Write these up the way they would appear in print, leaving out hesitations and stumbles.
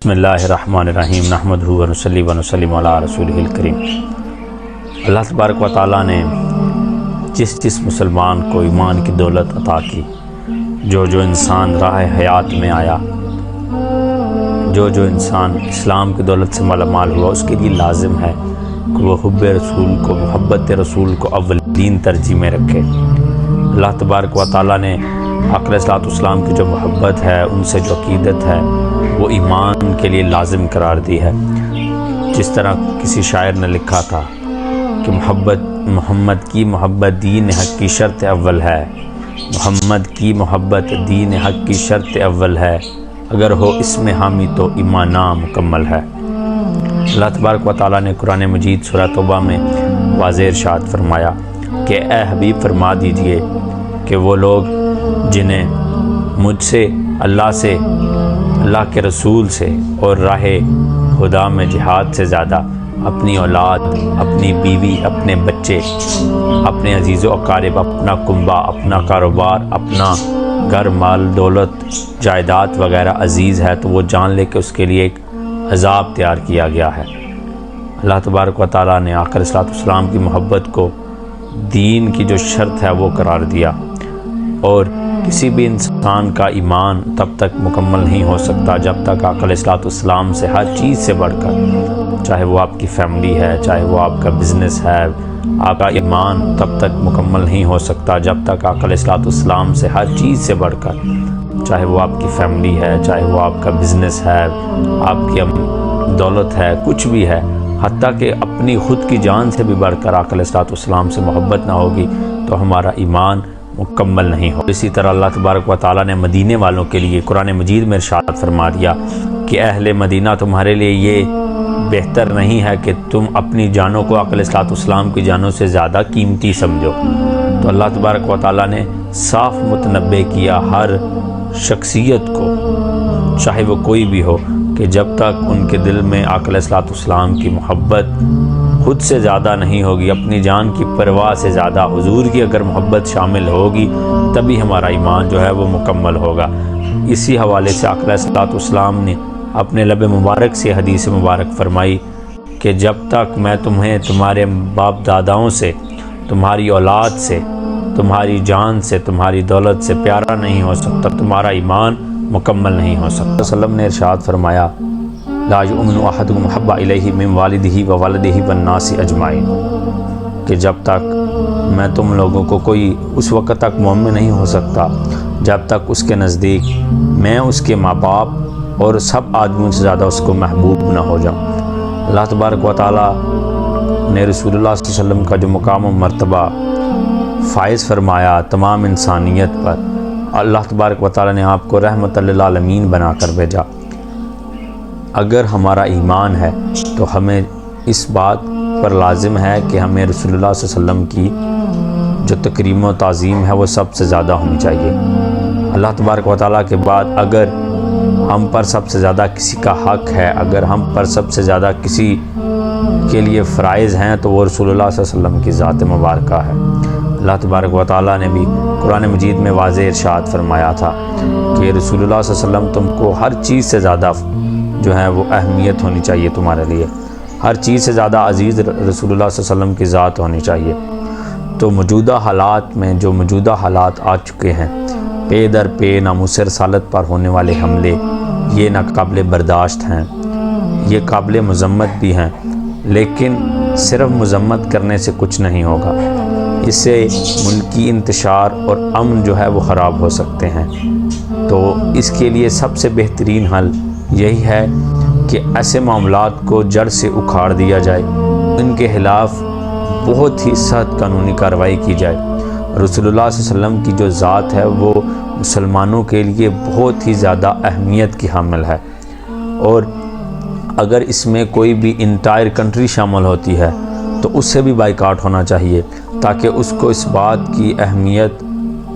بسم اللہ الرحمن الرحیم نحمدہ و نصلی و نسلم علی رسولہ الکریم۔ اللہ تبارک و تعالیٰ نے جس مسلمان کو ایمان کی دولت عطا کی، جو انسان راہ حیات میں آیا، جو انسان اسلام کی دولت سے مالا مال ہوا، اس کے لیے لازم ہے کہ وہ حب رسول کو، محبت رسول کو اولین ترجیح میں رکھے۔ اللہ تبارک و تعالیٰ نے آقا علیہ الصلوۃ والسلام کی جو محبت ہے، ان سے جو عقیدت ہے، وہ ایمان کے لیے لازم قرار دی ہے۔ جس طرح کسی شاعر نے لکھا تھا کہ محمد کی محبت دین حق کی شرط اول ہے، محمد کی محبت دین حق کی شرط اول ہے، اگر ہو اس میں حامی تو ایمان مکمل ہے۔ اللہ تبارک و تعالیٰ نے قرآن مجید سورہ توبہ میں واضح ارشاد فرمایا کہ اے حبیب فرما دیجئے کہ وہ لوگ جنہیں مجھ سے، اللہ کے رسول سے اور راہ خدا میں جہاد سے زیادہ اپنی اولاد، اپنی بیوی، اپنے بچے، اپنے عزیز و اقارب، اپنا کنبہ، اپنا کاروبار، اپنا گھر، مال، دولت، جائیداد وغیرہ عزیز ہے تو وہ جان لے کہ اس کے لیے ایک عذاب تیار کیا گیا ہے۔ اللہ تبارک و تعالیٰ نے آقا علیہ الصلوۃ والسلام کی محبت کو دین کی جو شرط ہے وہ قرار دیا، اور کسی بھی انسان کا ایمان تب تک مکمل نہیں ہو سکتا جب تک آقا علیہ الصلوۃ والسلام سے ہر چیز سے بڑھ کر، چاہے وہ آپ کی فیملی ہے، چاہے وہ آپ کا بزنس ہے، آپ کا ایمان تب تک مکمل نہیں ہو سکتا جب تک آقا علیہ الصلوۃ والسلام سے ہر چیز سے بڑھ کر، چاہے وہ آپ کی فیملی ہے، چاہے وہ آپ کا بزنس ہے، آپ کی دولت ہے، کچھ بھی ہے، حتیٰ کہ اپنی خود کی جان سے بھی بڑھ کر آقا علیہ الصلوۃ والسلام سے محبت نہ ہوگی تو ہمارا ایمان مکمل نہیں ہو۔ اسی طرح اللہ تبارک و تعالیٰ نے مدینے والوں کے لیے قرآن مجید میں ارشاد فرما دیا کہ اہل مدینہ، تمہارے لیے یہ بہتر نہیں ہے کہ تم اپنی جانوں کو آقا علیہ الصلوۃ والسلام کی جانوں سے زیادہ قیمتی سمجھو۔ تو اللہ تبارک و تعالیٰ نے صاف متنبع کیا ہر شخصیت کو، چاہے وہ کوئی بھی ہو، کہ جب تک ان کے دل میں آقا علیہ الصلوۃ والسلام کی محبت خود سے زیادہ نہیں ہوگی، اپنی جان کی پرواہ سے زیادہ حضور کی اگر محبت شامل ہوگی، تبھی ہمارا ایمان جو ہے وہ مکمل ہوگا۔ اسی حوالے سے آقا علیہ الصلوۃ والسلام نے اپنے لب مبارک سے حدیث مبارک فرمائی کہ جب تک میں تمہیں تمہارے باپ داداؤں سے، تمہاری اولاد سے، تمہاری جان سے، تمہاری دولت سے پیارا نہیں ہو سکتا، تمہارا ایمان مکمل نہیں ہو سکتا۔ وسلم نے ارشاد فرمایا لا یؤمن احدکم احب الیہ من والدہ وولدہ والناس اجمعین، کہ جب تک میں تم لوگوں کو کوئی اس وقت تک مومن نہیں ہو سکتا جب تک اس کے نزدیک میں اس کے ماں باپ اور سب آدمیوں سے زیادہ اس کو محبوب نہ ہو جاؤں۔ اللہ تبارک و تعالیٰ نے رسول اللہ صلی اللہ علیہ وسلم کا جو مقام و مرتبہ فائز فرمایا تمام انسانیت پر، اللہ تبارک و تعالیٰ نے آپ کو رحمت للعالمین بنا کر بھیجا۔ اگر ہمارا ایمان ہے تو ہمیں اس بات پر لازم ہے کہ ہمیں رسول اللہ صلی اللہ علیہ وسلم کی جو تکریم و تعظیم ہے وہ سب سے زیادہ ہونی چاہیے۔ اللہ تبارک و تعالیٰ کے بعد اگر ہم پر سب سے زیادہ کسی کا حق ہے، اگر ہم پر سب سے زیادہ کسی کے لیے فرائض ہیں تو وہ رسول اللہ صلی اللہ علیہ وسلم کی ذات مبارکہ ہے۔ اللہ تبارک و تعالیٰ نے بھی قرآن مجید میں واضح ارشاد فرمایا تھا کہ رسول اللہ صلی اللہ علیہ وسلم تم کو ہر چیز سے زیادہ جو ہے وہ اہمیت ہونی چاہیے، تمہارے لیے ہر چیز سے زیادہ عزیز رسول اللہ صلی اللہ علیہ وسلم کی ذات ہونی چاہیے۔ تو موجودہ حالات میں جو موجودہ حالات آ چکے ہیں، پے در پے ناموس رسالت پر ہونے والے حملے، یہ ناقابل برداشت ہیں، یہ قابل مذمت بھی ہیں، لیکن صرف مذمت کرنے سے کچھ نہیں ہوگا، اس سے ملکی انتشار اور امن جو ہے وہ خراب ہو سکتے ہیں۔ تو اس کے لیے سب سے بہترین حل یہی ہے کہ ایسے معاملات کو جڑ سے اکھاڑ دیا جائے، ان کے خلاف بہت ہی سخت قانونی کارروائی کی جائے۔ رسول اللہ صلی اللہ علیہ وسلم کی جو ذات ہے وہ مسلمانوں کے لیے بہت ہی زیادہ اہمیت کی حامل ہے، اور اگر اس میں کوئی بھی انٹائر کنٹری شامل ہوتی ہے تو اس سے بھی بائیکاٹ ہونا چاہیے، تاکہ اس کو اس بات کی اہمیت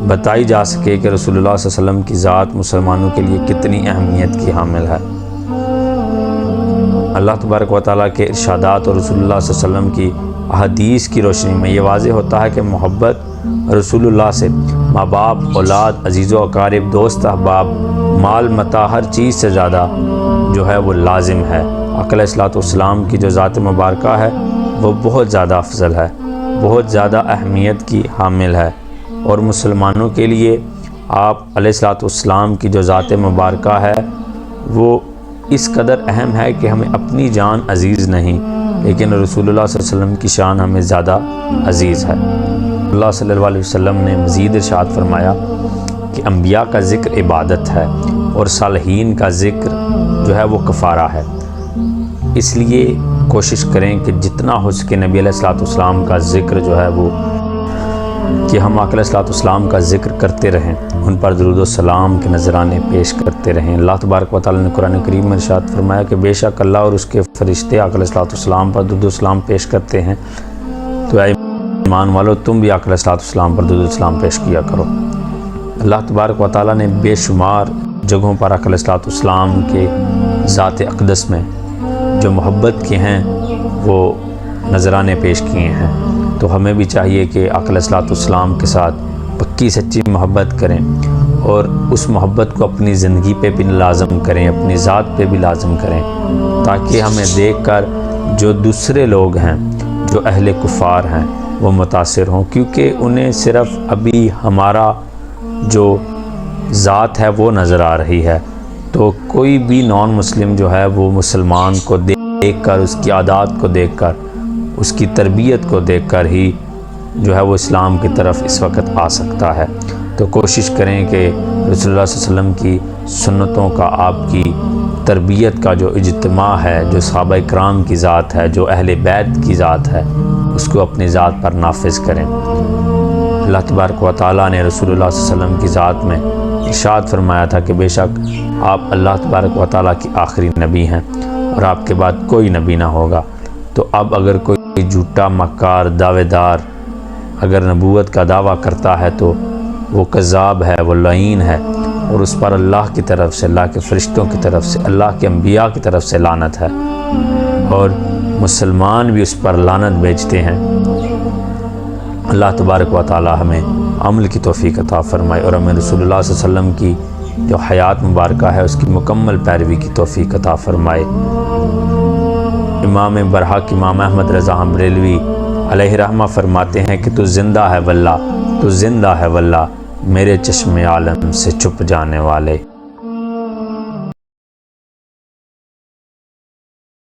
بتائی جا سکے کہ رسول اللہ صلی اللہ علیہ وسلم کی ذات مسلمانوں کے لیے کتنی اہمیت کی حامل ہے۔ اللہ تبارک و تعالیٰ کے ارشادات اور رسول اللہ صلی اللہ علیہ وسلم کی احادیث کی روشنی میں یہ واضح ہوتا ہے کہ محبت رسول اللہ سے ماں باپ، اولاد، عزیز و اقارب، دوست احباب، مال متاع، ہر چیز سے زیادہ جو ہے وہ لازم ہے۔ آقا علیہ الصلوۃ والسلام کی جو ذات مبارکہ ہے وہ بہت زیادہ افضل ہے، بہت زیادہ اہمیت کی حامل ہے، اور مسلمانوں کے لیے آپ علیہ الصلوۃ والسلام کی جو ذات مبارکہ ہے وہ اس قدر اہم ہے کہ ہمیں اپنی جان عزیز نہیں، لیکن رسول اللہ صلی اللہ علیہ وسلم کی شان ہمیں زیادہ عزیز ہے۔ اللہ صلی اللہ علیہ وسلم نے مزید ارشاد فرمایا کہ انبیاء کا ذکر عبادت ہے اور صالحین کا ذکر جو ہے وہ کفارہ ہے۔ اس لیے کوشش کریں کہ جتنا ہو سکے نبی علیہ الصلوۃ والسلام کا ذکر جو ہے وہ کہ ہم آقا علیہ الصلوۃ والسلام کا ذکر کرتے رہیں، ان پر درود و سلام کے نذرانے پیش کرتے رہیں۔ اللہ تبارک و تعالیٰ نے قرآن کریم میں ارشاد فرمایا کہ بے شک اللہ اور اس کے فرشتے آقا علیہ الصلوۃ والسلام پر درود و سلام پیش کرتے ہیں، تو اے ایمان والو تم بھی آقا علیہ الصلوۃ والسلام پر درود و سلام پیش کیا کرو۔ اللہ تبارک و تعالیٰ نے بے شمار جگہوں پر آقا علیہ الصلوۃ والسلام کے ذات اقدس میں جو محبت کے ہیں وہ نذرانے پیش کیے ہیں، تو ہمیں بھی چاہیے کہ آقا علیہ الصلوۃ والسلام کے ساتھ پکی سچی محبت کریں اور اس محبت کو اپنی زندگی پہ بھی لازم کریں، اپنی ذات پہ بھی لازم کریں، تاکہ ہمیں دیکھ کر جو دوسرے لوگ ہیں، جو اہل کفار ہیں، وہ متاثر ہوں، کیونکہ انہیں صرف ابھی ہمارا جو ذات ہے وہ نظر آ رہی ہے۔ تو کوئی بھی نان مسلم جو ہے وہ مسلمان کو دیکھ کر، اس کی عادات کو دیکھ کر، اس کی تربیت کو دیکھ کر ہی جو ہے وہ اسلام کی طرف اس وقت آ سکتا ہے۔ تو کوشش کریں کہ رسول اللہ صلی اللہ علیہ وسلم کی سنتوں کا، آپ کی تربیت کا جو اجتماع ہے، جو صحابہ کرام کی ذات ہے، جو اہل بیت کی ذات ہے، اس کو اپنی ذات پر نافذ کریں۔ اللہ تبارک و تعالیٰ نے رسول اللہ صلی اللہ علیہ وسلم کی ذات میں ارشاد فرمایا تھا کہ بے شک آپ اللہ تبارک و تعالیٰ کی آخری نبی ہیں اور آپ کے بعد کوئی نبی نہ ہوگا۔ تو اب اگر کوئی جھوٹا مکار دعوے دار اگر نبوت کا دعویٰ کرتا ہے تو وہ کذاب ہے، وہ لعین ہے، اور اس پر اللہ کی طرف سے، اللہ کے فرشتوں کی طرف سے، اللہ کے انبیاء کی طرف سے لعنت ہے، اور مسلمان بھی اس پر لعنت بھیجتے ہیں۔ اللہ تبارک و تعالی ہمیں عمل کی توفیق عطا فرمائے اور ہمیں رسول اللہ صلی اللہ علیہ وسلم کی جو حیات مبارکہ ہے اس کی مکمل پیروی کی توفیق عطا فرمائے۔ امام برحق امام احمد رضا بریلوی علیہ رحمہ فرماتے ہیں کہ تو زندہ ہے واللہ، تو زندہ ہے واللہ، میرے چشم عالم سے چھپ جانے والے۔